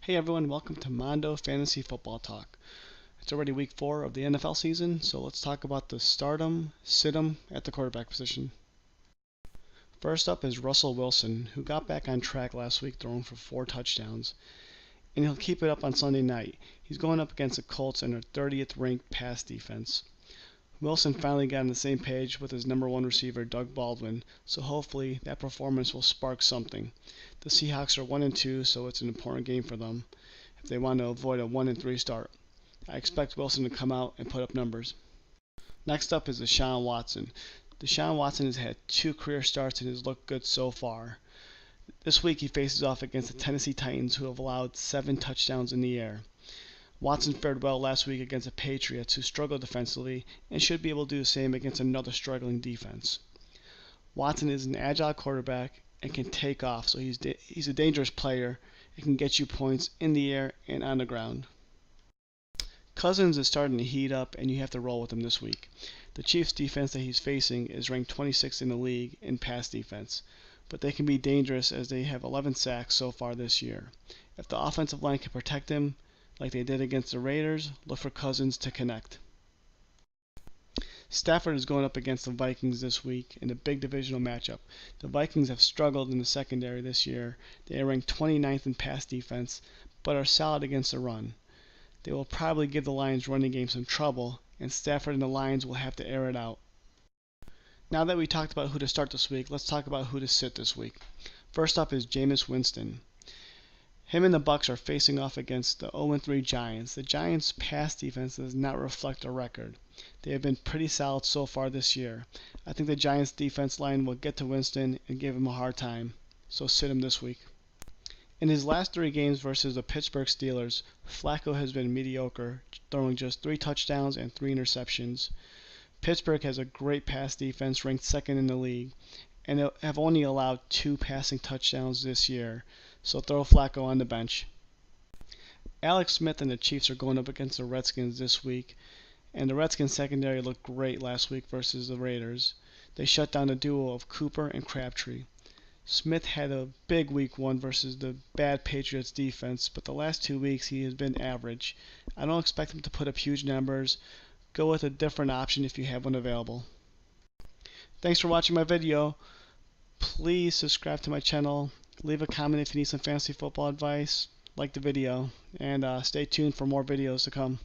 Hey everyone, welcome to Mondo Fantasy Football Talk. It's already week 4 of the NFL season, so let's talk about the stardom, sit-em at the quarterback position. First up is Russell Wilson, who got back on track last week throwing for 4 touchdowns, and he'll keep it up on Sunday night. He's going up against the Colts and their 30th ranked pass defense. Wilson finally got on the same page with his number 1 receiver, Doug Baldwin, so hopefully that performance will spark something. The Seahawks are 1-2, so it's an important game for them if they want to avoid a 1-3 start. I expect Wilson to come out and put up numbers. Next up is Deshaun Watson. Deshaun Watson has had 2 career starts and has looked good so far. This week he faces off against the Tennessee Titans, who have allowed 7 touchdowns in the air. Watson fared well last week against the Patriots, who struggled defensively, and should be able to do the same against another struggling defense. Watson is an agile quarterback and can take off, so he's a dangerous player and can get you points in the air and on the ground. Cousins is starting to heat up, and you have to roll with him this week. The Chiefs' defense that he's facing is ranked 26th in the league in pass defense, but they can be dangerous as they have 11 sacks so far this year. If the offensive line can protect him, like they did against the Raiders, look for Cousins to connect. Stafford is going up against the Vikings this week in a big divisional matchup. The Vikings have struggled in the secondary this year. They are ranked 29th in pass defense, but are solid against the run. They will probably give the Lions' running game some trouble, and Stafford and the Lions will have to air it out. Now that we talked about who to start this week, let's talk about who to sit this week. First up is Jameis Winston. Him and the Bucs are facing off against the 0-3 Giants. The Giants' pass defense does not reflect their record. They have been pretty solid so far this year. I think the Giants' defense line will get to Winston and give him a hard time, so sit him this week. In his last 3 games versus the Pittsburgh Steelers, Flacco has been mediocre, throwing just 3 touchdowns and 3 interceptions. Pittsburgh has a great pass defense, ranked 2nd in the league, and have only allowed 2 passing touchdowns this year, so throw Flacco on the bench. Alex Smith and the Chiefs are going up against the Redskins this week, and the Redskins secondary looked great last week versus the Raiders. They shut down the duo of Cooper and Crabtree. Smith had a big week 1 versus the bad Patriots defense, but the last 2 weeks he has been average. I don't expect him to put up huge numbers. Go with a different option if you have one available. Thanks for watching my video. Please subscribe to my channel. Leave a comment if you need some fantasy football advice. Like the video, and stay tuned for more videos to come.